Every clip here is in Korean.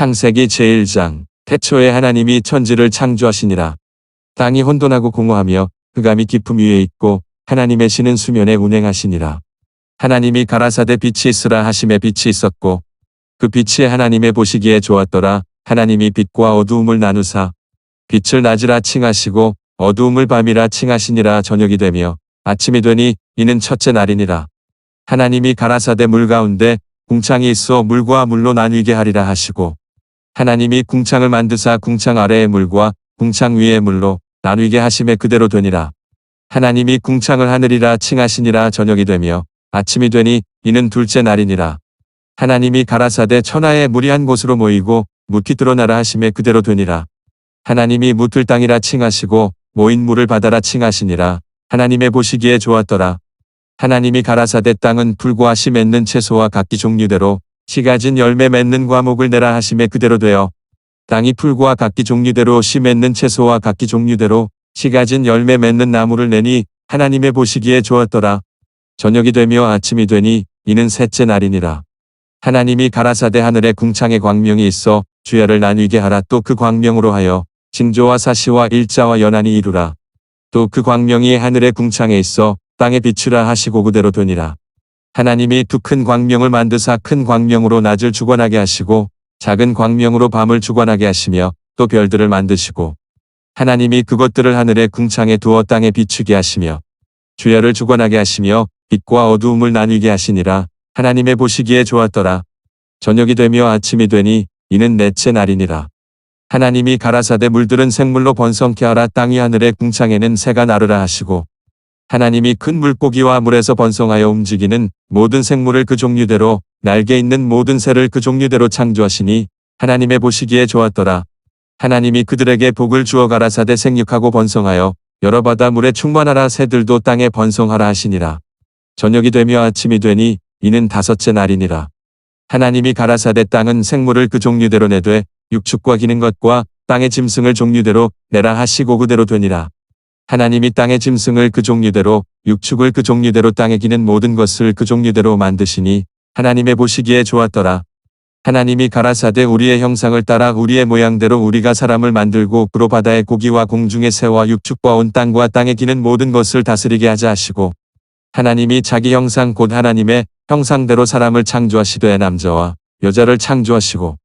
창세기 제1장. 태초에 하나님이 천지를 창조하시니라. 땅이 혼돈하고 공허하며 흑암이 깊음 위에 있고 하나님의 신은 수면에 운행하시니라. 하나님이 가라사대 빛이 있으라 하심에 빛이 있었고 그 빛이 하나님의 보시기에 좋았더라. 하나님이 빛과 어두움을 나누사 빛을 낮이라 칭하시고 어두움을 밤이라 칭하시니라. 저녁이 되며 아침이 되니 이는 첫째 날이니라. 하나님이 가라사대 물 가운데 궁창이 있어 물과 물로 나뉘게 하리라 하시고 하나님이 궁창을 만드사 궁창 아래의 물과 궁창 위의 물로 나누게 하심에 그대로 되니라. 하나님이 궁창을 하늘이라 칭하시니라. 저녁이 되며 아침이 되니 이는 둘째 날이니라. 하나님이 가라사대 천하의 물이 한 곳으로 모이고 묻기 드러나라 하심에 그대로 되니라. 하나님이 묻을 땅이라 칭하시고 모인 물을 바다라 칭하시니라. 하나님의 보시기에 좋았더라. 하나님이 가라사대 땅은 풀과 씨 맺는 채소와 각기 종류대로 씨 가진 열매 맺는 과목을 내라 하심에 그대로 되어 땅이 풀과 각기 종류대로 씨 맺는 채소와 각기 종류대로 씨 가진 열매 맺는 나무를 내니 하나님의 보시기에 좋았더라. 저녁이 되며 아침이 되니 이는 셋째 날이니라. 하나님이 가라사대 하늘에 궁창의 광명이 있어 주야를 나뉘게 하라. 또 그 광명으로 하여 징조와 사시와 일자와 연한이 이루라. 또 그 광명이 하늘의 궁창에 있어 땅에 비추라 하시고 그대로 되니라. 하나님이 두 큰 광명을 만드사 큰 광명으로 낮을 주관하게 하시고 작은 광명으로 밤을 주관하게 하시며 또 별들을 만드시고 하나님이 그것들을 하늘의 궁창에 두어 땅에 비추게 하시며 주야를 주관하게 하시며 빛과 어두움을 나뉘게 하시니라. 하나님의 보시기에 좋았더라. 저녁이 되며 아침이 되니 이는 넷째 날이니라. 하나님이 가라사대 물들은 생물로 번성케 하라. 땅 위 하늘의 궁창에는 새가 나르라 하시고 하나님이 큰 물고기와 물에서 번성하여 움직이는 모든 생물을 그 종류대로 날개 있는 모든 새를 그 종류대로 창조하시니 하나님의 보시기에 좋았더라. 하나님이 그들에게 복을 주어 가라사대 생육하고 번성하여 여러 바다 물에 충만하라. 새들도 땅에 번성하라 하시니라. 저녁이 되며 아침이 되니 이는 다섯째 날이니라. 하나님이 가라사대 땅은 생물을 그 종류대로 내되 육축과 기는 것과 땅의 짐승을 종류대로 내라 하시고 그대로 되니라. 하나님이 땅의 짐승을 그 종류대로 육축을 그 종류대로 땅에 기는 모든 것을 그 종류대로 만드시니 하나님의 보시기에 좋았더라. 하나님이 가라사대 우리의 형상을 따라 우리의 모양대로 우리가 사람을 만들고 그로 바다의 고기와 공중의 새와 육축과 온 땅과 땅에 기는 모든 것을 다스리게 하자 하시고 하나님이 자기 형상 곧 하나님의 형상대로 사람을 창조하시되 남자와 여자를 창조하시고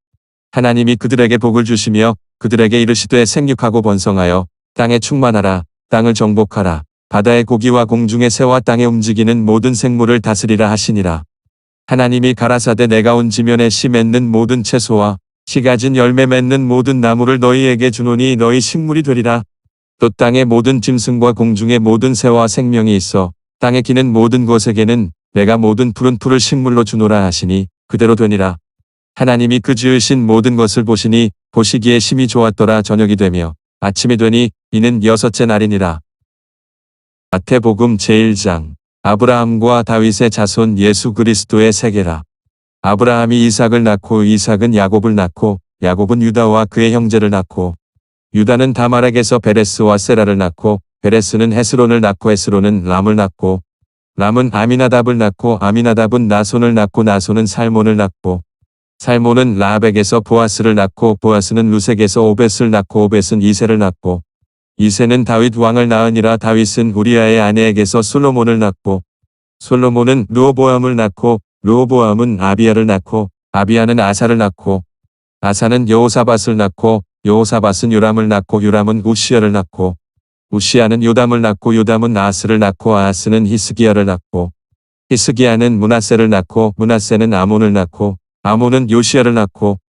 하나님이 그들에게 복을 주시며 그들에게 이르시되 생육하고 번성하여 땅에 충만하라. 땅을 정복하라. 바다의 고기와 공중의 새와 땅에 움직이는 모든 생물을 다스리라 하시니라. 하나님이 가라사대 내가 온 지면에 씨 맺는 모든 채소와 씨 가진 열매 맺는 모든 나무를 너희에게 주노니 너희 식물이 되리라. 또 땅의 모든 짐승과 공중의 모든 새와 생명이 있어 땅에 기는 모든 것에게는 내가 모든 푸른 풀을 식물로 주노라 하시니 그대로 되니라. 하나님이 그 지으신 모든 것을 보시니 보시기에 심히 좋았더라. 저녁이 되며 아침이 되니 이는 여섯째 날이니라. 마태복음 제1장. 아브라함과 다윗의 자손 예수 그리스도의 세계라. 아브라함이 이삭을 낳고 이삭은 야곱을 낳고 야곱은 유다와 그의 형제를 낳고 유다는 다말에게서 베레스와 세라를 낳고 베레스는 헤스론을 낳고 헤스론은 람을 낳고 람은 아미나답을 낳고 아미나답은 나손을 낳고 나손은 살몬을 낳고 살몬은 라합에게서 보아스를 낳고 보아스는 루색에서 오벳을 낳고 오벳은 이새를 낳고 이새는 다윗 왕을 낳으니라. 다윗은 우리아의 아내에게서 솔로몬을 낳고 솔로몬은 르호보암을 낳고 르호보암은 아비야를 낳고 아비야는 아사를 낳고 아사는 여호사밧을 낳고 여호사밧은 요람을 낳고 요람은 우시야를 낳고 우시야는 요담을 낳고 요담은 아하스를 낳고 아하스는 히스기야를 낳고 히스기야는 므낫세를 낳고 므낫세는 아몬을 낳고 아몬은 요시야를 낳고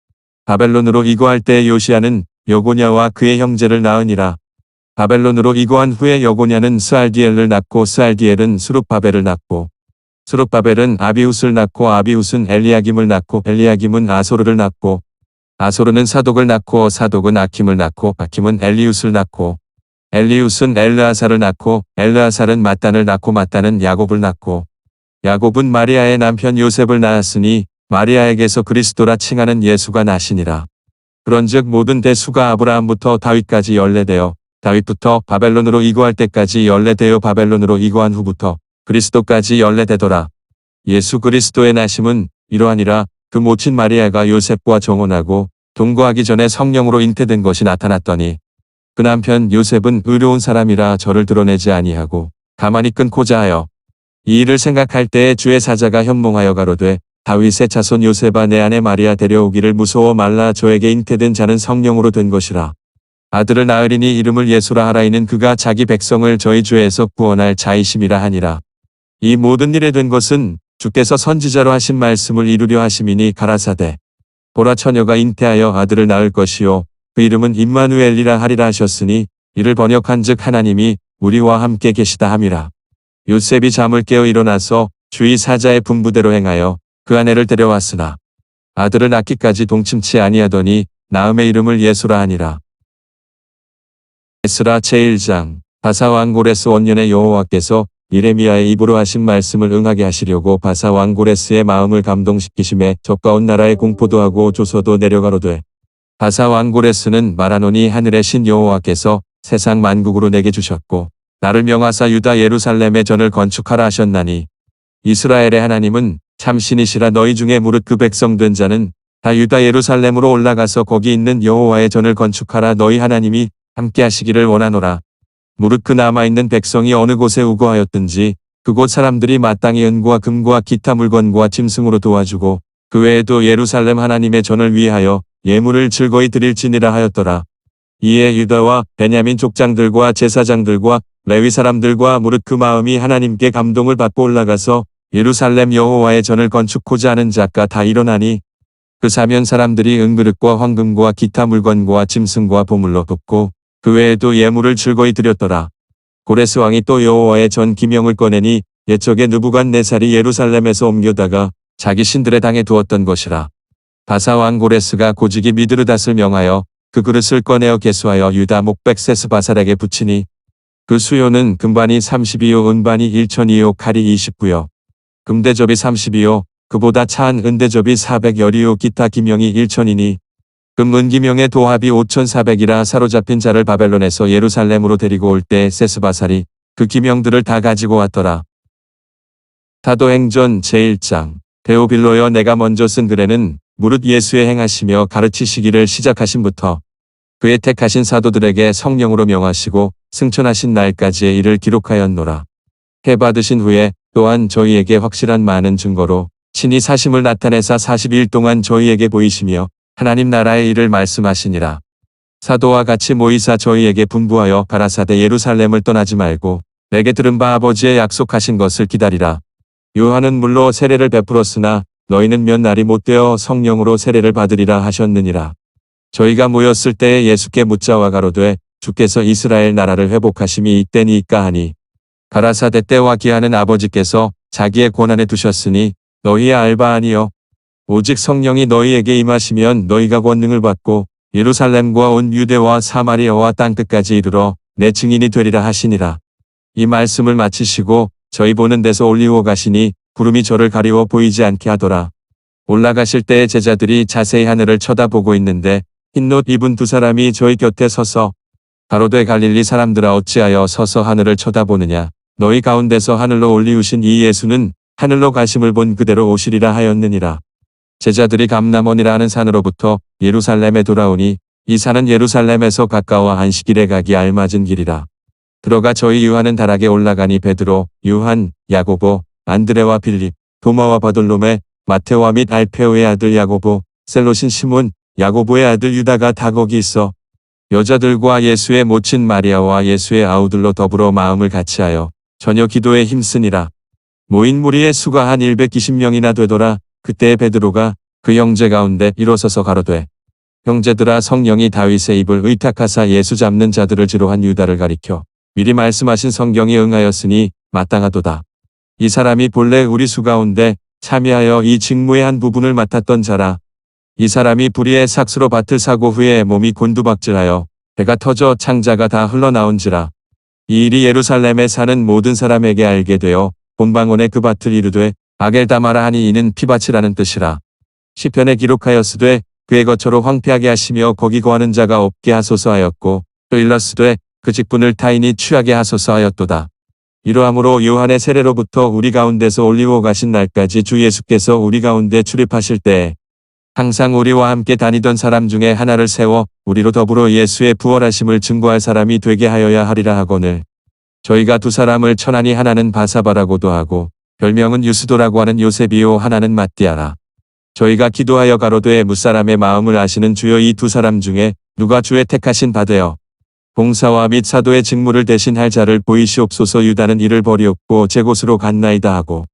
바벨론으로 이거할 때에 요시야는 여고냐와 그의 형제를 낳으니라. 바벨론으로 이거한 후에 여고냐는 스알디엘을 낳고 스알디엘은 수룹바벨을 낳고 수룹바벨은 아비훗을 낳고 아비훗은 엘리야김을 낳고 엘리야김은 아소르를 낳고 아소르는 사독을 낳고 사독은 아킴을 낳고 아킴은 엘리훗을 낳고 엘리훗은 엘르아살을 낳고 엘르아살은 mat단을 낳고 mat단은 야곱을 낳고 야곱은 마리아의 남편 요셉을 낳았으니 마리아에게서 그리스도라 칭하는 예수가 나시니라. 그런즉 모든 대수가 아브라함부터 다윗까지 연례되어 다윗부터 바벨론으로 이거할 때까지 연례되어 바벨론으로 이거한 후부터 그리스도까지 연례되더라. 예수 그리스도의 나심은 이러하니라. 그 모친 마리아가 요셉과 정혼하고 동거하기 전에 성령으로 잉태된 것이 나타났더니 그 남편 요셉은 의로운 사람이라 저를 드러내지 아니하고 가만히 끊고자 하여 이 일을 생각할 때에 주의 사자가 현몽하여 가로되 다윗의 자손 요셉아 내 아내 마리아 데려오기를 무서워 말라 저에게 잉태된 자는 성령으로 된 것이라. 아들을 낳으리니 이름을 예수라 하라. 이는 그가 자기 백성을 저희 죄에서 구원할 자이심이라 하니라. 이 모든 일에 된 것은 주께서 선지자로 하신 말씀을 이루려 하심이니 가라사대 보라 처녀가 잉태하여 아들을 낳을 것이요 그 이름은 임마누엘이라 하리라 하셨으니 이를 번역한즉 하나님이 우리와 함께 계시다 함이라. 요셉이 잠을 깨어 일어나서 주의 사자의 분부대로 행하여 그 아내를 데려왔으나 아들을 낳기까지 동침치 아니하더니 낳음의 이름을 예수라 하니라. 에스라 제1장. 바사 왕 고레스 원년에 여호와께서 예레미야의 입으로 하신 말씀을 응하게 하시려고 바사 왕 고레스의 마음을 감동시키심에 적과 온 나라에 공포도 하고 조서도 내려가로되 바사 왕 고레스는 말하노니 하늘의 신 여호와께서 세상 만국으로 내게 주셨고 나를 명하사 유다 예루살렘에 전을 건축하라 하셨나니 이스라엘의 하나님은 참신이시라. 너희 중에 무릇 그 백성 된 자는 다 유다 예루살렘으로 올라가서 거기 있는 여호와의 전을 건축하라. 너희 하나님이 함께 하시기를 원하노라. 무릇 그 남아있는 백성이 어느 곳에 우거하였든지 그곳 사람들이 마땅히 은과 금과 기타 물건과 짐승으로 도와주고 그 외에도 예루살렘 하나님의 전을 위하여 예물을 즐거이 드릴지니라 하였더라. 이에 유다와 베냐민 족장들과 제사장들과 레위 사람들과 무릇 그 마음이 하나님께 감동을 받고 올라가서 예루살렘 여호와의 전을 건축고자 하는 자가 다 일어나니 그 사면 사람들이 은그릇과 황금과 기타 물건과 짐승과 보물로 돕고 그 외에도 예물을 즐거이 드렸더라. 고레스 왕이 또 여호와의 전 기명을 꺼내니 옛적에 느부갓네살이 예루살렘에서 옮겨다가 자기 신들의 당에 두었던 것이라. 바사 왕 고레스가 고지기 미드르닷을 명하여 그 그릇을 꺼내어 계수하여 유다 목백 세스바살에게 붙이니 그 수요는 금반이 32요 은반이 1000이요 칼이 29요 금대접이 32요 그보다 차한 은대접이 410이요 기타 기명이 1000이니 금 은기명의 도합이 5400이라. 사로잡힌 자를 바벨론에서 예루살렘으로 데리고 올 때 세스바살이 그 기명들을 다 가지고 왔더라. 사도행전 제1장. 데오빌로여 내가 먼저 쓴 글에는 무릇 예수의 행하시며 가르치시기를 시작하신부터 그의 택하신 사도들에게 성령으로 명하시고 승천하신 날까지의 일을 기록하였노라. 해 받으신 후에 또한 저희에게 확실한 많은 증거로 친히 사심을 나타내사 40일 동안 저희에게 보이시며 하나님 나라의 일을 말씀하시니라. 사도와 같이 모이사 저희에게 분부하여 가라사대 예루살렘을 떠나지 말고 내게 들은 바 아버지의 약속하신 것을 기다리라. 요한은 물로 세례를 베풀었으나 너희는 몇 날이 못되어 성령으로 세례를 받으리라 하셨느니라. 저희가 모였을 때에 예수께 묻자와 가로되 주께서 이스라엘 나라를 회복하심이 이때니이까 하니 가라사대 때와 기하는 아버지께서 자기의 권한에 두셨으니 너희의 알바 아니요 오직 성령이 너희에게 임하시면 너희가 권능을 받고 예루살렘과 온 유대와 사마리아와 땅끝까지 이르러 내 증인이 되리라 하시니라. 이 말씀을 마치시고 저희 보는 데서 올리워 가시니 구름이 저를 가리워 보이지 않게 하더라. 올라가실 때에 제자들이 자세히 하늘을 쳐다보고 있는데 흰옷 입은 두 사람이 저희 곁에 서서 가로되 갈릴리 사람들아 어찌하여 서서 하늘을 쳐다보느냐. 너희 가운데서 하늘로 올리우신 이 예수는 하늘로 가심을 본 그대로 오시리라 하였느니라. 제자들이 감람원이라 하는 산으로부터 예루살렘에 돌아오니 이 산은 예루살렘에서 가까워 안식일에 가기 알맞은 길이라. 들어가 저희 유한은 다락에 올라가니 베드로, 요한, 야고보, 안드레와 빌립, 도마와 바돌로메, 마테오와 및 알페오의 아들 야고보, 셀롯인 시몬, 야고보의 아들 유다가 다 거기 있어 여자들과 예수의 모친 마리아와 예수의 아우들로 더불어 마음을 같이하여 저녁 기도에 힘쓰니라. 모인 무리의 수가 한 120명이나 되더라. 그때 베드로가 그 형제 가운데 일어서서 가로되 형제들아 성령이 다윗의 입을 의탁하사 예수 잡는 자들을 지로한 유다를 가리켜 미리 말씀하신 성경이 응하였으니 마땅하도다. 이 사람이 본래 우리 수 가운데 참여하여 이 직무의 한 부분을 맡았던 자라. 이 사람이 불의의 삭수로 밭을 사고 후에 몸이 곤두박질하여 배가 터져 창자가 다 흘러나온지라. 이 일이 예루살렘에 사는 모든 사람에게 알게 되어 본방언에 그 밭을 이르되 아겔다마라 하니 이는 피밭이라는 뜻이라. 시편에 기록하였으되 그의 거처로 황폐하게 하시며 거기 거하는 자가 없게 하소서 하였고 또 일렀으되 그 직분을 타인이 취하게 하소서 하였도다. 이러함으로 요한의 세례로부터 우리 가운데서 올리워 가신 날까지 주 예수께서 우리 가운데 출입하실 때에 항상 우리와 함께 다니던 사람 중에 하나를 세워 우리로 더불어 예수의 부활하심을 증거할 사람이 되게 하여야 하리라 하거늘. 저희가 두 사람을 천하니 하나는 바사바라고도 하고 별명은 유스도라고 하는 요셉이요 하나는 마띠아라. 저희가 기도하여 가로되 무사람의 마음을 아시는 주여 이 두 사람 중에 누가 주의 택하신 바 되어 봉사와 및 사도의 직무를 대신할 자를 보이시옵소서. 유다는 이를 버리었고 제 곳으로 갔나이다 하고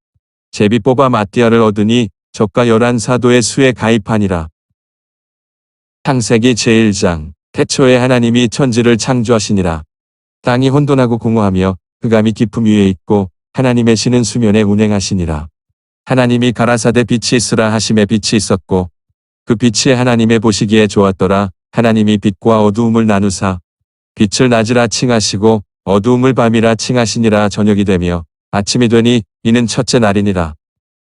제비 뽑아 마띠아를 얻으니 저가 11 사도의 수에 가입하니라. 창세기 제1장. 태초에 하나님이 천지를 창조하시니라. 땅이 혼돈하고 공허하며 흑암이 깊음 위에 있고 하나님의 신은 수면에 운행하시니라. 하나님이 가라사대 빛이 있으라 하심에 빛이 있었고 그 빛이 하나님의 보시기에 좋았더라. 하나님이 빛과 어두움을 나누사 빛을 낮이라 칭하시고 어두움을 밤이라 칭하시니라. 저녁이 되며 아침이 되니 이는 첫째 날이니라.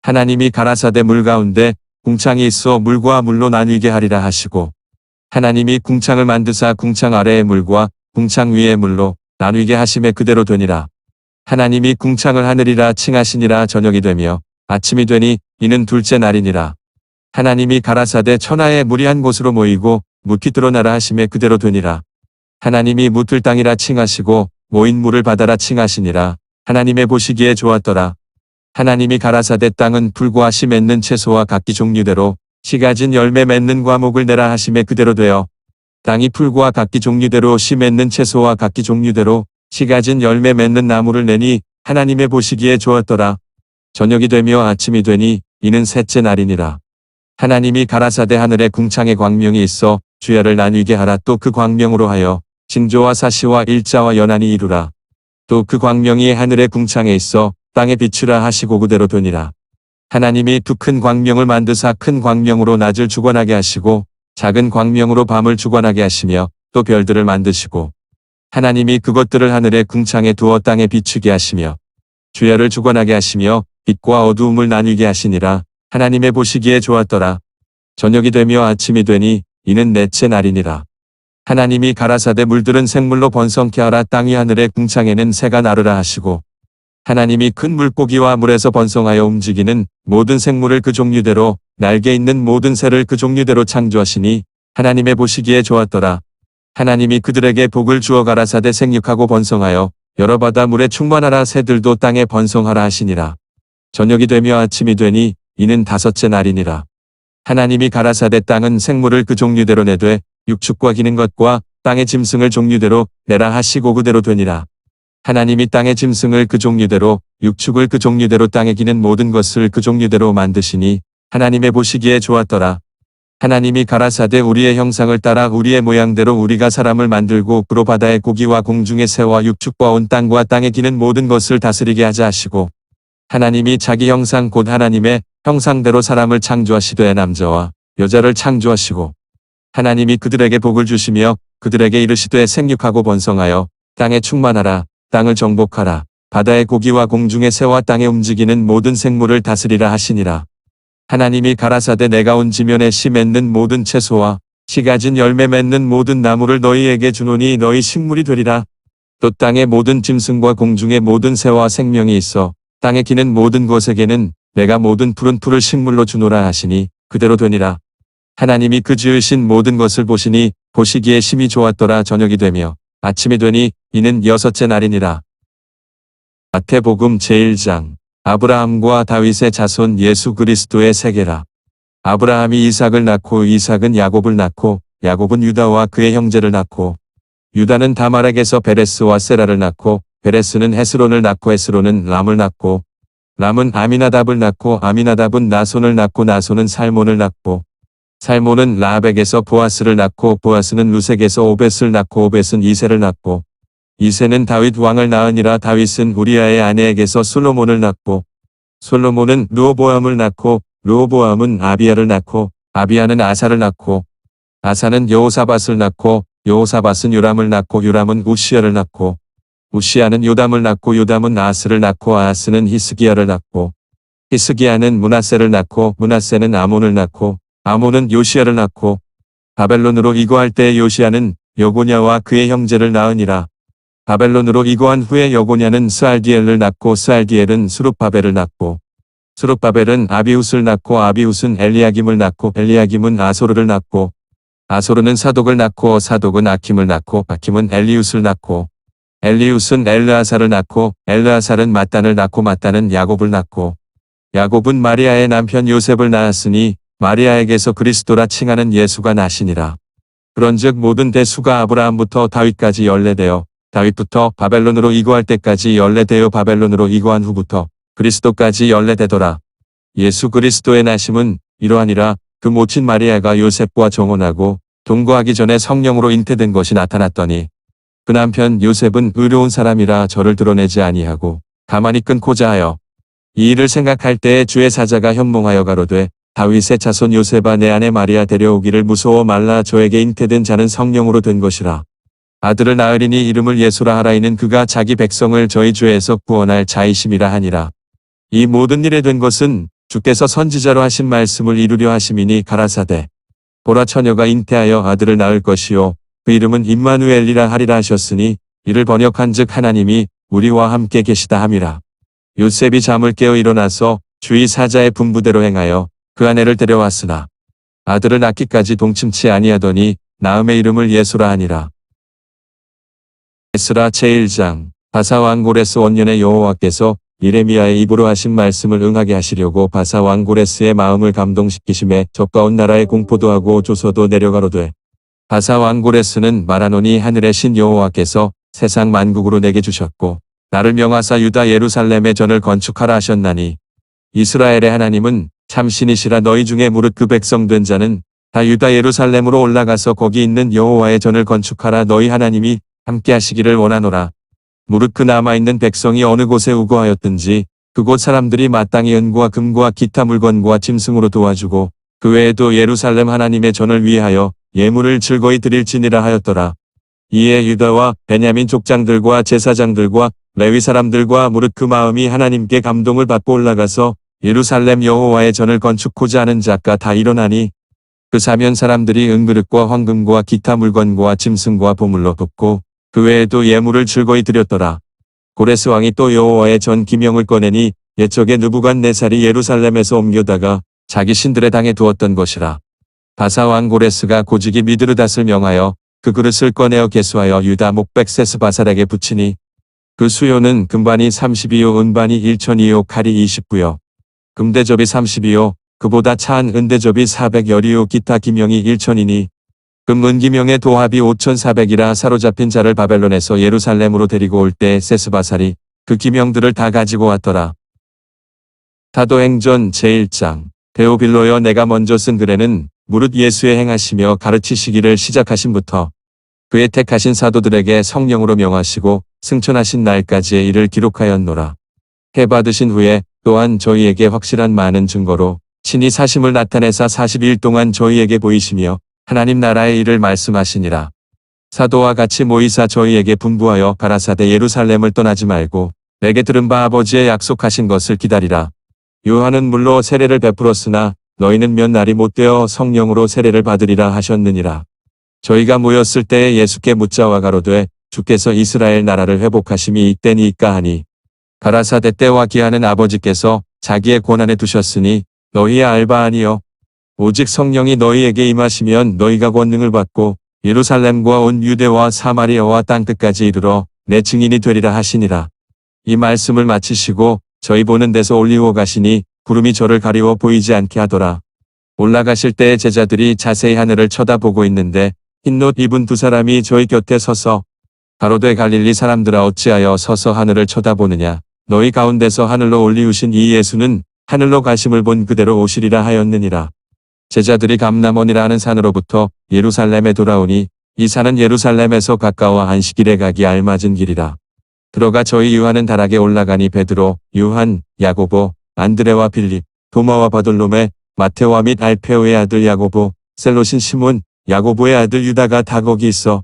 하나님이 가라사대 물 가운데 궁창이 있어 물과 물로 나뉘게 하리라 하시고 하나님이 궁창을 만드사 궁창 아래의 물과 궁창 위의 물로 나뉘게 하심에 그대로 되니라. 하나님이 궁창을 하늘이라 칭하시니라. 저녁이 되며 아침이 되니 이는 둘째 날이니라. 하나님이 가라사대 천하의 물이 한 곳으로 모이고 묻기 드러나라 하심에 그대로 되니라. 하나님이 묻을 땅이라 칭하시고 모인 물을 바다라 칭하시니라. 하나님의 보시기에 좋았더라. 하나님이 가라사대 땅은 풀과 씨 맺는 채소와 각기 종류대로 씨 가진 열매 맺는 과목을 내라 하심에 그대로 되어 땅이 풀과 각기 종류대로 씨 맺는 채소와 각기 종류대로 씨 가진 열매 맺는 나무를 내니 하나님의 보시기에 좋았더라. 저녁이 되며 아침이 되니 이는 셋째 날이니라. 하나님이 가라사대 하늘에 궁창의 광명이 있어 주야를 나뉘게 하라. 또 그 광명으로 하여 징조와 사시와 일자와 연한이 이루라. 또 그 광명이 하늘의 궁창에 있어 땅에 비추라 하시고 그대로 되니라. 하나님이 두 큰 광명을 만드사 큰 광명으로 낮을 주관하게 하시고 작은 광명으로 밤을 주관하게 하시며 또 별들을 만드시고 하나님이 그것들을 하늘의 궁창에 두어 땅에 비추게 하시며 주야를 주관하게 하시며 빛과 어두움을 나뉘게 하시니라. 하나님의 보시기에 좋았더라. 저녁이 되며 아침이 되니 이는 넷째 날이니라. 하나님이 가라사대 물들은 생물로 번성케 하라. 땅 위 하늘의 궁창에는 새가 나르라 하시고 하나님이 큰 물고기와 물에서 번성하여 움직이는 모든 생물을 그 종류대로 날개 있는 모든 새를 그 종류대로 창조하시니 하나님의 보시기에 좋았더라. 하나님이 그들에게 복을 주어 가라사대 생육하고 번성하여 여러 바다 물에 충만하라. 새들도 땅에 번성하라 하시니라. 저녁이 되며 아침이 되니 이는 다섯째 날이니라. 하나님이 가라사대 땅은 생물을 그 종류대로 내되 육축과 기는 것과 땅의 짐승을 종류대로 내라 하시고 그대로 되니라. 하나님이 땅의 짐승을 그 종류대로 육축을 그 종류대로 땅에 기는 모든 것을 그 종류대로 만드시니 하나님의 보시기에 좋았더라. 하나님이 가라사대 우리의 형상을 따라 우리의 모양대로 우리가 사람을 만들고 그로 바다의 고기와 공중의 새와 육축과 온 땅과 땅에 기는 모든 것을 다스리게 하자 하시고 하나님이 자기 형상 곧 하나님의 형상대로 사람을 창조하시되 남자와 여자를 창조하시고 하나님이 그들에게 복을 주시며 그들에게 이르시되 생육하고 번성하여 땅에 충만하라. 땅을 정복하라. 바다의 고기와 공중의 새와 땅에 움직이는 모든 생물을 다스리라 하시니라. 하나님이 가라사대 내가 온 지면에 씨 맺는 모든 채소와 씨 가진 열매 맺는 모든 나무를 너희에게 주노니 너희 식물이 되리라. 또 땅의 모든 짐승과 공중의 모든 새와 생명이 있어 땅에 기는 모든 것에게는 내가 모든 푸른 풀을 식물로 주노라 하시니 그대로 되니라. 하나님이 그 지으신 모든 것을 보시니 보시기에 심히 좋았더라. 저녁이 되며 아침이 되니 이는 여섯째 날이니라. 마태복음 제1장. 아브라함과 다윗의 자손 예수 그리스도의 세계라. 아브라함이 이삭을 낳고 이삭은 야곱을 낳고 야곱은 유다와 그의 형제를 낳고 유다는 다말에게서 베레스와 세라를 낳고 베레스는 헤스론을 낳고 헤스론은 람을 낳고 람은 아미나답을 낳고 아미나답은 나손을 낳고 나손은 살몬을 낳고 살몬은 라합에게서 보아스를 낳고 보아스는 루색에서 오벳을 낳고 오벳은 이새를 낳고 이새는 다윗 왕을 낳으니라. 다윗은 우리아의 아내에게서 솔로몬을 낳고 솔로몬은 르호보암을 낳고 르호보암은 아비야를 낳고 아비야는 아사를 낳고 아사는 여호사밧을 낳고 여호사밧은 요람을 낳고 요람은 우시야를 낳고 우시야는 요담을 낳고 요담은 아스를 낳고 아스는 히스기야를 낳고 히스기야는 므낫세를 낳고 므낫세는 아몬을 낳고 아몬은 요시야를 낳고 바벨론으로 이거할 때 요시야는 여고냐와 그의 형제를 낳으니라. 바벨론으로 이거한 후에 여고냐는 스알디엘을 낳고 스알디엘은 수룹바벨을 낳고 스룹바벨은 아비훗을 낳고 아비훗은 엘리야김을 낳고 엘리야김은 아소르를 낳고 아소르는 사독을 낳고 사독은 아킴을 낳고 아킴은 엘리훗을 낳고 엘리훗은 엘르아살을 낳고 엘르아살은 mat단을 낳고 mat단은 야곱을 낳고 야곱은 마리아의 남편 요셉을 낳았으니 마리아에게서 그리스도라 칭하는 예수가 나시니라. 그런즉 모든 대수가 아브라함부터 다윗까지 연례되어 다윗부터 바벨론으로 이거할 때까지 연례되어 바벨론으로 이거한 후부터 그리스도까지 연례되더라. 예수 그리스도의 나심은 이러하니라. 그 모친 마리아가 요셉과 정혼하고 동거하기 전에 성령으로 잉태된 것이 나타났더니 그 남편 요셉은 의로운 사람이라 저를 드러내지 아니하고 가만히 끊고자 하여 이 일을 생각할 때에 주의 사자가 현몽하여 가로되 다윗의 자손 요셉아 내 아내 마리아 데려오기를 무서워 말라 저에게 잉태된 자는 성령으로 된 것이라. 아들을 낳으리니 이름을 예수라 하라. 이는 그가 자기 백성을 저희 죄에서 구원할 자이심이라 하니라. 이 모든 일에 된 것은 주께서 선지자로 하신 말씀을 이루려 하심이니 가라사대 보라 처녀가 잉태하여 아들을 낳을 것이요 그 이름은 임마누엘이라 하리라 하셨으니 이를 번역한즉 하나님이 우리와 함께 계시다 함이라. 요셉이 잠을 깨어 일어나서 주의 사자의 분부대로 행하여 그 아내를 데려왔으나 아들을 낳기까지 동침치 아니하더니 낳음의 이름을 예수라 하니라. 에스라 제1장. 바사왕 고레스 원년에 여호와께서 예레미야의 입으로 하신 말씀을 응하게 하시려고 바사왕 고레스의 마음을 감동시키심에 적과 온 나라에 공포도 하고 조서도 내려가로되 바사왕 고레스는 말하노니 하늘의 신 여호와께서 세상 만국으로 내게 주셨고 나를 명하사 유다 예루살렘에 전을 건축하라 하셨나니 이스라엘의 하나님은 참신이시라. 너희 중에 무릇 그 백성 된 자는 다 유다 예루살렘으로 올라가서 거기 있는 여호와의 전을 건축하라. 너희 하나님이 함께 하시기를 원하노라. 무릇 그 남아있는 백성이 어느 곳에 우거하였든지 그곳 사람들이 마땅히 은과 금과 기타 물건과 짐승으로 도와주고 그 외에도 예루살렘 하나님의 전을 위하여 예물을 즐거이 드릴지니라 하였더라. 이에 유다와 베냐민 족장들과 제사장들과 레위 사람들과 무릇 그 마음이 하나님께 감동을 받고 올라가서 예루살렘 여호와의 전을 건축고자 하는 자가 다 일어나니 그 사면 사람들이 은그릇과 황금과 기타 물건과 짐승과 보물로 돕고 그 외에도 예물을 즐거이 드렸더라. 고레스 왕이 또 여호와의 전 기명을 꺼내니 옛적에 느부갓네살이 예루살렘에서 옮겨다가 자기 신들의 당에 두었던 것이라. 바사왕 고레스가 고지기 미드르닷을 명하여 그 그릇을 꺼내어 계수하여 유다 목백 세스바살에게 붙이니 그 수요는 금반이 32요 은반이 1000이요 칼이 29요 금대접이 32요 그보다 차한 은대접이 400여리요 기타 기명이 1000이니 금 은기명의 도합이 5400이라. 사로잡힌 자를 바벨론에서 예루살렘으로 데리고 올 때 세스바살이 그 기명들을 다 가지고 왔더라. 사도행전 제1장. 데오빌로여 내가 먼저 쓴 글에는 무릇 예수의 행하시며 가르치시기를 시작하신부터 그의 택하신 사도들에게 성령으로 명하시고 승천하신 날까지의 일을 기록하였노라. 해 받으신 후에 또한 저희에게 확실한 많은 증거로 친히 사심을 나타내사 40일 동안 저희에게 보이시며 하나님 나라의 일을 말씀하시니라. 사도와 같이 모이사 저희에게 분부하여 가라사대 예루살렘을 떠나지 말고 내게 들은 바 아버지의 약속하신 것을 기다리라. 요한은 물로 세례를 베풀었으나 너희는 몇 날이 못되어 성령으로 세례를 받으리라 하셨느니라. 저희가 모였을 때에 예수께 묻자와 가로되 주께서 이스라엘 나라를 회복하심이 이때니이까 하니 가라사대 때와 기한은 아버지께서 자기의 권한에 두셨으니 너희의 알바 아니요 오직 성령이 너희에게 임하시면 너희가 권능을 받고 예루살렘과 온 유대와 사마리아와 땅끝까지 이르러 내 증인이 되리라 하시니라. 이 말씀을 마치시고 저희 보는 데서 올리워 가시니 구름이 저를 가리워 보이지 않게 하더라. 올라가실 때에 제자들이 자세히 하늘을 쳐다보고 있는데 흰옷 입은 두 사람이 저희 곁에 서서 가로되 갈릴리 사람들아 어찌하여 서서 하늘을 쳐다보느냐. 너희 가운데서 하늘로 올리우신 이 예수는 하늘로 가심을 본 그대로 오시리라 하였느니라. 제자들이 감람원이라 하는 산으로부터 예루살렘에 돌아오니 이 산은 예루살렘에서 가까워 안식일에 가기 알맞은 길이라. 들어가 저희 유한은 다락에 올라가니 베드로, 요한, 야고보, 안드레와 빌립, 도마와 바돌로메, 마테오와 및 알페오의 아들 야고보, 셀롯인 시몬, 야고보의 아들 유다가 다 거기 있어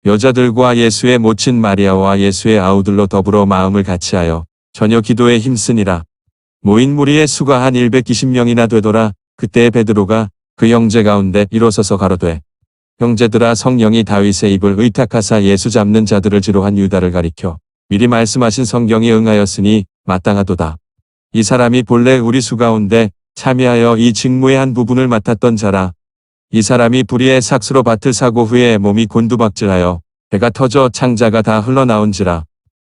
여자들과 예수의 모친 마리아와 예수의 아우들로 더불어 마음을 같이하여 저녁 기도에 힘쓰니라. 모인 무리의 수가 한 120명이나 되더라. 그때 베드로가 그 형제 가운데 일어서서 가로되 형제들아 성령이 다윗의 입을 의탁하사 예수 잡는 자들을 지로한 유다를 가리켜 미리 말씀하신 성경이 응하였으니 마땅하도다. 이 사람이 본래 우리 수 가운데 참여하여 이 직무의 한 부분을 맡았던 자라. 이 사람이 불의의 삭스로 밭을 사고 후에 몸이 곤두박질하여 배가 터져 창자가 다 흘러나온지라.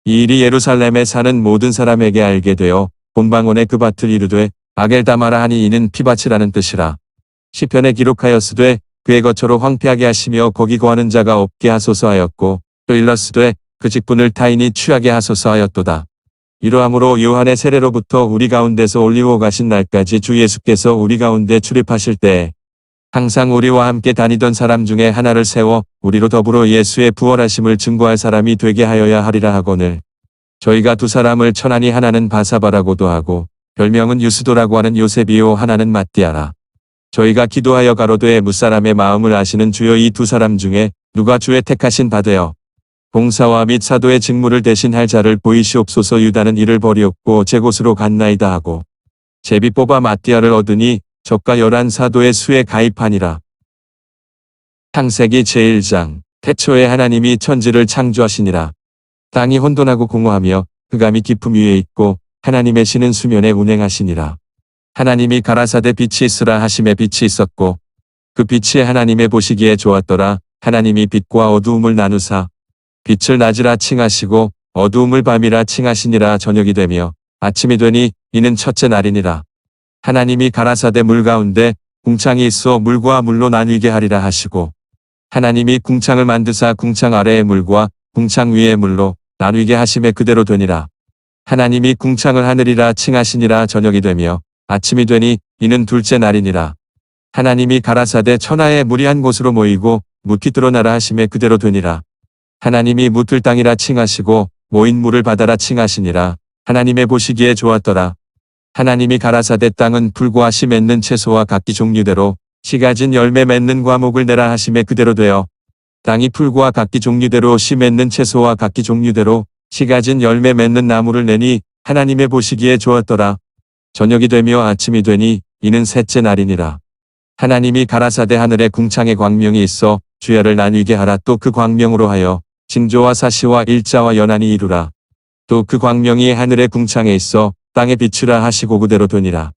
이 일이 예루살렘에 사는 모든 사람에게 알게 되어 본방언에 그 밭을 이르되 아겔다마라 하니 이는 피밭이라는 뜻이라. 시편에 기록하였으되 그의 거처로 황폐하게 하시며 거기 거하는 자가 없게 하소서 하였고 또 일렀으되 그 직분을 타인이 취하게 하소서 하였도다. 이러함으로 요한의 세례로부터 우리 가운데서 올리고 가신 날까지 주 예수께서 우리 가운데 출입하실 때에 항상 우리와 함께 다니던 사람 중에 하나를 세워 우리로 더불어 예수의 부활하심을 증거할 사람이 되게 하여야 하리라 하거늘 저희가 두 사람을 천하니 하나는 바사바라고도 하고 별명은 유스도라고 하는 요셉이요 하나는 마띠아라. 저희가 기도하여 가로되 무사람의 마음을 아시는 주여 이 두 사람 중에 누가 주의 택하신 바 되어 봉사와 및 사도의 직무를 대신할 자를 보이시옵소서. 유다는 이를 버리었고 제 곳으로 갔나이다 하고 제비 뽑아 마띠아를 얻으니 저가 11사도의 수에 가입하니라. 창세기 제1장. 태초에 하나님이 천지를 창조하시니라. 땅이 혼돈하고 공허하며 흑암이 깊음 위에 있고 하나님의 신은 수면에 운행하시니라. 하나님이 가라사대 빛이 있으라 하심에 빛이 있었고 그 빛이 하나님의 보시기에 좋았더라. 하나님이 빛과 어두움을 나누사 빛을 낮이라 칭하시고 어두움을 밤이라 칭하시니라. 저녁이 되며 아침이 되니 이는 첫째 날이니라. 하나님이 가라사대 물 가운데 궁창이 있어 물과 물로 나뉘게 하리라 하시고 하나님이 궁창을 만드사 궁창 아래의 물과 궁창 위의 물로 나뉘게 하심에 그대로 되니라. 하나님이 궁창을 하늘이라 칭하시니라. 저녁이 되며 아침이 되니 이는 둘째 날이니라. 하나님이 가라사대 천하의 물이 한 곳으로 모이고 묻기 드러나라 하심에 그대로 되니라. 하나님이 묻을 땅이라 칭하시고 모인 물을 바다라 칭하시니라. 하나님의 보시기에 좋았더라. 하나님이 가라사대 땅은 풀과 씨 맺는 채소와 각기 종류대로 씨 가진 열매 맺는 과목을 내라 하심에 그대로 되어 땅이 풀과 각기 종류대로 씨 맺는 채소와 각기 종류대로 씨 가진 열매 맺는 나무를 내니 하나님의 보시기에 좋았더라. 저녁이 되며 아침이 되니 이는 셋째 날이니라. 하나님이 가라사대 하늘에 궁창의 광명이 있어 주야를 나뉘게 하라. 또 그 광명으로 하여 징조와 사시와 일자와 연한이 이루라. 또 그 광명이 하늘의 궁창에 있어 땅에 비추라 하시고 그대로 되니라.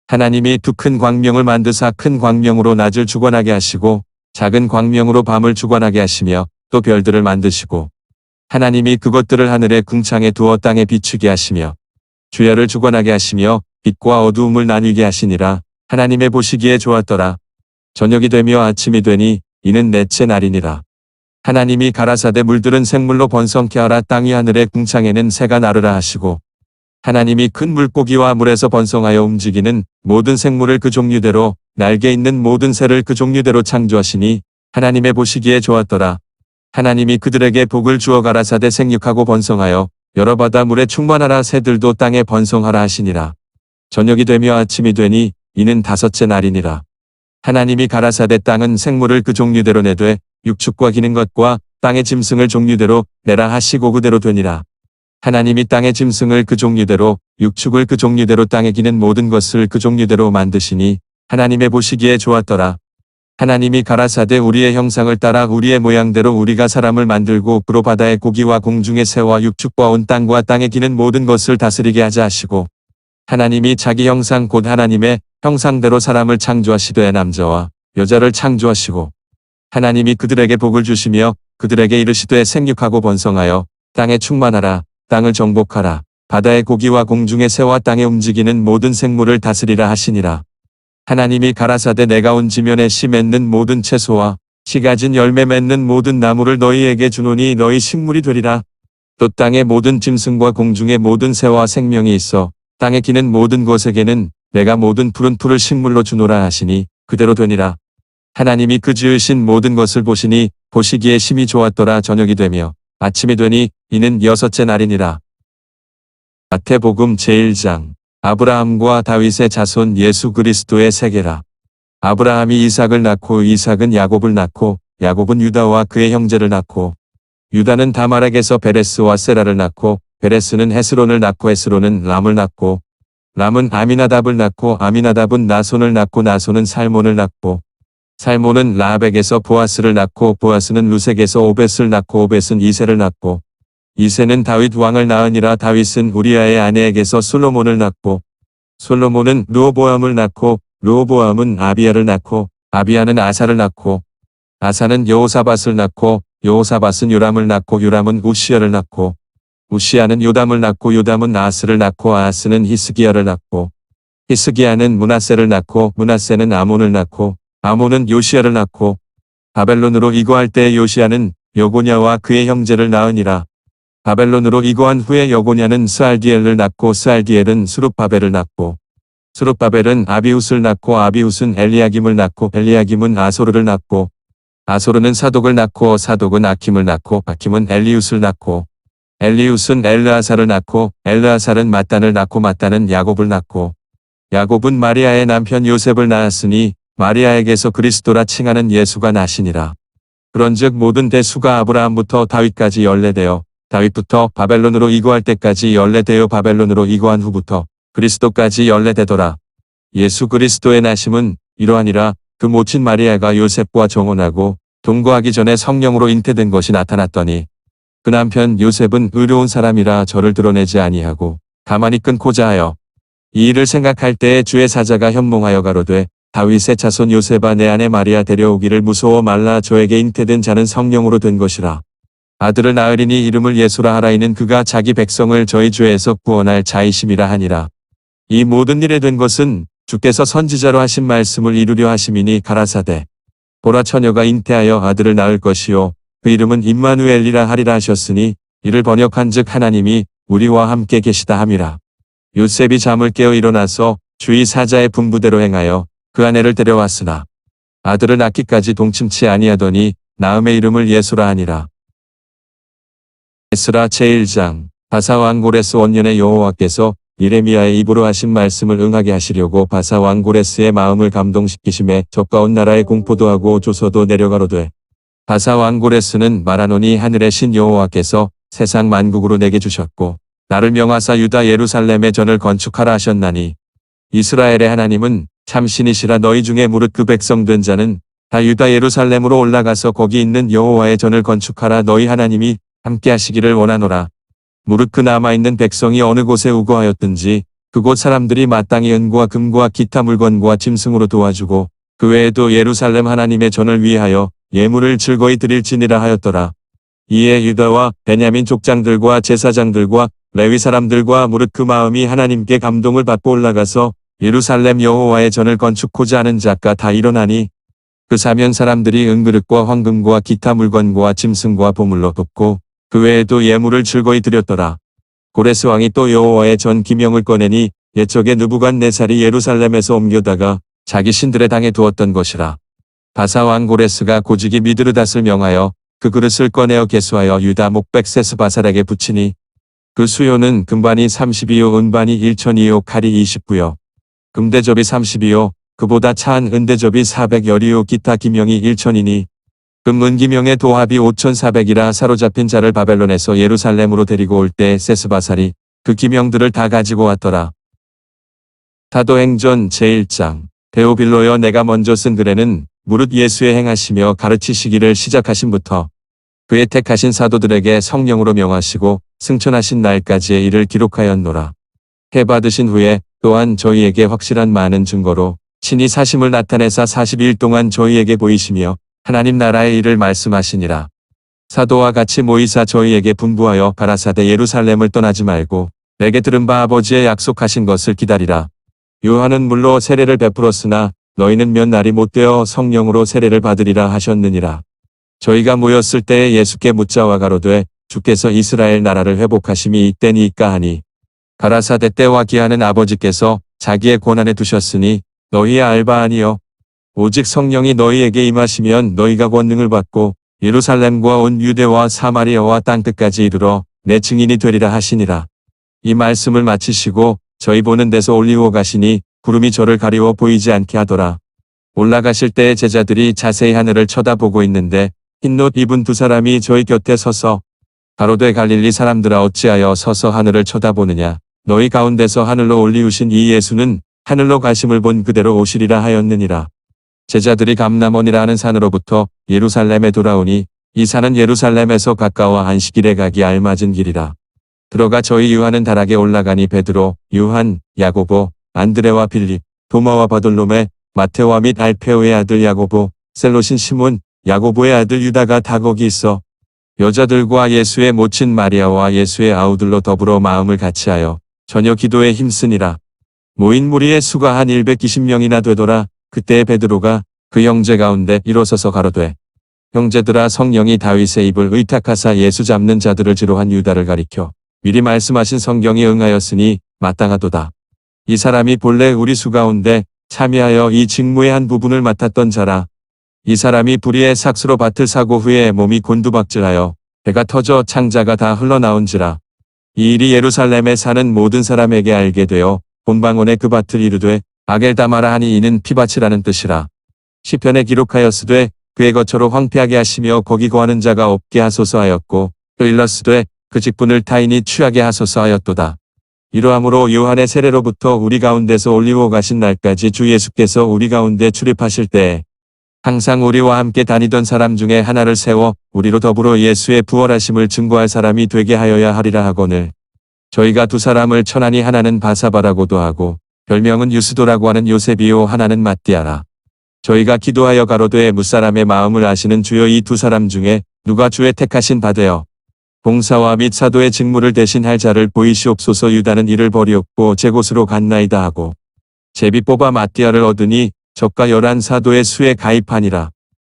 하나님이 두 큰 광명을 만드사 큰 광명으로 낮을 주관하게 하시고 작은 광명으로 밤을 주관하게 하시며 또 별들을 만드시고 하나님이 그것들을 하늘의 궁창에 두어 땅에 비추게 하시며 주야를 주관하게 하시며 빛과 어두움을 나뉘게 하시니라. 하나님의 보시기에 좋았더라. 저녁이 되며 아침이 되니 이는 넷째 날이니라. 하나님이 가라사대 물들은 생물로 번성케 하라. 땅 위 하늘의 궁창에는 새가 나르라 하시고 하나님이 큰 물고기와 물에서 번성하여 움직이는 모든 생물을 그 종류대로 날개 있는 모든 새를 그 종류대로 창조하시니 하나님의 보시기에 좋았더라. 하나님이 그들에게 복을 주어 가라사대 생육하고 번성하여 여러 바다 물에 충만하라. 새들도 땅에 번성하라 하시니라. 저녁이 되며 아침이 되니 이는 다섯째 날이니라. 하나님이 가라사대 땅은 생물을 그 종류대로 내되 육축과 기는 것과 땅의 짐승을 종류대로 내라 하시고 그대로 되니라. 하나님이 땅의 짐승을 그 종류대로 육축을 그 종류대로 땅에 기는 모든 것을 그 종류대로 만드시니 하나님의 보시기에 좋았더라. 하나님이 가라사대 우리의 형상을 따라 우리의 모양대로 우리가 사람을 만들고 그로 바다의 고기와 공중의 새와 육축과 온 땅과 땅에 기는 모든 것을 다스리게 하자 하시고 하나님이 자기 형상 곧 하나님의 형상대로 사람을 창조하시되 남자와 여자를 창조하시고 하나님이 그들에게 복을 주시며 그들에게 이르시되 생육하고 번성하여 땅에 충만하라. 땅을 정복하라. 바다의 고기와 공중의 새와 땅에 움직이는 모든 생물을 다스리라 하시니라. 하나님이 가라사대 내가 온 지면에 씨 맺는 모든 채소와 씨 가진 열매 맺는 모든 나무를 너희에게 주노니 너희 식물이 되리라. 또 땅의 모든 짐승과 공중의 모든 새와 생명이 있어 땅에 기는 모든 것에게는 내가 모든 푸른 풀을 식물로 주노라 하시니 그대로 되니라. 하나님이 그 지으신 모든 것을 보시니 보시기에 심히 좋았더라. 저녁이 되며 아침이 되니 이는 여섯째 날이니라. 마태복음 제1장. 아브라함과 다윗의 자손 예수 그리스도의 세계라. 아브라함이 이삭을 낳고 이삭은 야곱을 낳고 야곱은 유다와 그의 형제를 낳고 유다는 다말에게서 베레스와 세라를 낳고 베레스는 헤스론을 낳고 헤스론은 람을 낳고 람은 아미나답을 낳고 아미나답은 나손을 낳고 나손은 살몬을 낳고 살몬은 라합에게서 보아스를 낳고 보아스는 루색에서 오벳을 낳고 오벳은 이새를 낳고 이새는 다윗 왕을 낳으니라. 다윗은 우리아의 아내에게서 솔로몬을 낳고 솔로몬은 르호보암을 낳고 르호보암은 아비야를 낳고 아비야는 아사를 낳고 아사는 여호사밧을 낳고 여호사밧은 요람을 낳고 요람은 우시야를 낳고 우시야는 요담을 낳고 요담은 아스를 낳고 아스는 히스기야를 낳고 히스기야는 므낫세를 낳고 므낫세는 아몬을 낳고 아몬은 요시야를 낳고 바벨론으로 이거할 때 요시야는 여고냐와 그의 형제를 낳으니라. 바벨론으로 이거한 후에 여고냐는 스알디엘을 낳고 스알디엘은 수룹바벨을 낳고 수룹바벨은 아비훗을 낳고 아비훗은 엘리야김을 낳고 엘리야김은 아소르를 낳고 아소르는 사독을 낳고 사독은 아킴을 낳고 아킴은 엘리훗을 낳고 엘리훗은 엘르아사를 낳고 엘르아사는 mat단을 낳고 mat단은 야곱을 낳고 야곱은 마리아의 남편 요셉을 낳았으니 마리아에게서 그리스도라 칭하는 예수가 나시니라. 그런즉 모든 대수가 아브라함부터 다윗까지 연례되어 다윗부터 바벨론으로 이거할 때까지 연례되어 바벨론으로 이거한 후부터 그리스도까지 연례되더라. 예수 그리스도의 나심은 이러하니라. 그 모친 마리아가 요셉과 정혼하고 동거하기 전에 성령으로 잉태된 것이 나타났더니 그 남편 요셉은 의로운 사람이라 저를 드러내지 아니하고 가만히 끊고자 하여 이 일을 생각할 때에 주의 사자가 현몽하여 가로되 다윗의 자손 요셉아 내 아내 마리아 데려오기를 무서워 말라. 저에게 잉태된 자는 성령으로 된 것이라. 아들을 낳으리니 이름을 예수라 하라. 이는 그가 자기 백성을 저희 죄에서 구원할 자이심이라 하니라. 이 모든 일에 된 것은 주께서 선지자로 하신 말씀을 이루려 하심이니 가라사대 보라 처녀가 잉태하여 아들을 낳을 것이요 그 이름은 임마누엘이라 하리라 하셨으니 이를 번역한즉 하나님이 우리와 함께 계시다 함이라. 요셉이 잠을 깨어 일어나서 주의 사자의 분부대로 행하여 그 아내를 데려왔으나 아들을 낳기까지 동침치 아니하더니 낳음의 이름을 예수라 하니라. 에스라 제1장. 바사왕 고레스 원년에 여호와께서 예레미야의 입으로 하신 말씀을 응하게 하시려고 바사왕 고레스의 마음을 감동시키심에 저가온 나라에 공포도 하고 조서도 내려가로되 바사왕 고레스는 말하노니 하늘의 신 여호와께서 세상 만국으로 내게 주셨고 나를 명하사 유다 예루살렘에 전을 건축하라 하셨나니 이스라엘의 하나님은 참신이시라. 너희 중에 무릇 그 백성 된 자는 다 유다 예루살렘으로 올라가서 거기 있는 여호와의 전을 건축하라. 너희 하나님이 함께 하시기를 원하노라. 무릇 그 남아있는 백성이 어느 곳에 우거하였든지 그곳 사람들이 마땅히 은과 금과 기타 물건과 짐승으로 도와주고 그 외에도 예루살렘 하나님의 전을 위하여 예물을 즐거이 드릴지니라 하였더라. 이에 유다와 베냐민 족장들과 제사장들과 레위 사람들과 무릇 그 마음이 하나님께 감동을 받고 올라가서 예루살렘 여호와의 전을 건축고자 하는 자가 다 일어나니 그 사면 사람들이 은그릇과 황금과 기타 물건과 짐승과 보물로 돕고 그 외에도 예물을 즐거이 드렸더라. 고레스 왕이 또 여호와의 전 기명을 꺼내니 옛적에 느부갓네살이 예루살렘에서 옮겨다가 자기 신들의 당에 두었던 것이라. 바사 왕 고레스가 고지기 미드르닷을 명하여 그 그릇을 꺼내어 계수하여 유다 목백 세스바살에게 붙이니 그 수요는 금반이 32요 은반이 1000이요 칼이 29요 금대접이 32요 그보다 차한 은대접이 400여리요 기타 기명이 1000이니 금 은기명의 도합이 5400이라. 사로잡힌 자를 바벨론에서 예루살렘으로 데리고 올 때 세스바살이 그 기명들을 다 가지고 왔더라. 사도행전 제1장. 데오빌로여 내가 먼저 쓴 글에는 무릇 예수의 행하시며 가르치시기를 시작하신부터 그의 택하신 사도들에게 성령으로 명하시고 승천하신 날까지의 일을 기록하였노라. 해 받으신 후에 또한 저희에게 확실한 많은 증거로 친히 사심을 나타내사 40일 동안 저희에게 보이시며 하나님 나라의 일을 말씀하시니라. 사도와 같이 모이사 저희에게 분부하여 가라사대 예루살렘을 떠나지 말고 내게 들은 바 아버지의 약속하신 것을 기다리라. 요한은 물로 세례를 베풀었으나 너희는 몇 날이 못되어 성령으로 세례를 받으리라 하셨느니라. 저희가 모였을 때에 예수께 묻자와 가로되 주께서 이스라엘 나라를 회복하심이 이때니이까 하니 가라사대 때와 기하는 아버지께서 자기의 권한에 두셨으니 너희의 알바 아니여 오직 성령이 너희에게 임하시면 너희가 권능을 받고 예루살렘과 온 유대와 사마리아와 땅끝까지 이르러 내 증인이 되리라 하시니라. 이 말씀을 마치시고 저희 보는 데서 올리고 가시니 구름이 저를 가리워 보이지 않게 하더라. 올라가실 때에 제자들이 자세히 하늘을 쳐다보고 있는데 흰옷 입은 두 사람이 저희 곁에 서서 가로되 갈릴리 사람들아 어찌하여 서서 하늘을 쳐다보느냐. 너희 가운데서 하늘로 올리우신 이 예수는 하늘로 가심을 본 그대로 오시리라 하였느니라. 제자들이 감람원이라 하는 산으로부터 예루살렘에 돌아오니 이 산은 예루살렘에서 가까워 안식일에 가기 알맞은 길이라. 들어가 저희 유하는 다락에 올라가니 베드로, 요한, 야고보, 안드레와 빌립, 도마와 바돌로메, 마테오와 및 알페오의 아들 야고보, 셀롯인 시몬, 야고보의 아들 유다가 다 거기 있어 여자들과 예수의 모친 마리아와 예수의 아우들로 더불어 마음을 같이하여 저녁 기도에 힘쓰니라. 모인 무리의 수가 한 120명이나 되더라. 그때 베드로가 그 형제 가운데 일어서서 가로되 형제들아, 성령이 다윗의 입을 의탁하사 예수 잡는 자들을 지로한 유다를 가리켜 미리 말씀하신 성경이 응하였으니 마땅하도다. 이 사람이 본래 우리 수 가운데 참여하여 이 직무의 한 부분을 맡았던 자라. 이 사람이 불의의 삭스로 밭을 사고 후에 몸이 곤두박질하여 배가 터져 창자가 다 흘러나온지라. 이 일이 예루살렘에 사는 모든 사람에게 알게 되어 본방언에 그 밭을 이르되 아겔다마라 하니 이는 피밭이라는 뜻이라. 시편에 기록하였으되 그의 거처로 황폐하게 하시며 거기 거하는 자가 없게 하소서 하였고 또 일렀으되 그 직분을 타인이 취하게 하소서 하였도다. 이러함으로 요한의 세례로부터 우리 가운데서 올리고 가신 날까지 주 예수께서 우리 가운데 출입하실 때에 항상 우리와 함께 다니던 사람 중에 하나를 세워 우리로 더불어 예수의 부활하심을 증거할 사람이 되게 하여야 하리라 하거늘 저희가 두 사람을 천하니 하나는 바사바라고도 하고 별명은 유스도라고 하는 요셉이요 하나는 matti아라. 저희가 기도하여 가로되 무사람의 마음을 아시는 주여 이 두 사람 중에 누가 주의 택하신 바 되어 봉사와 및 사도의 직무를 대신할 자를 보이시옵소서. 유다는 이를 버리었고 제 곳으로 갔나이다 하고 제비 뽑아 matti아를 얻으니 저가 11 사도의 수에 가입하니라.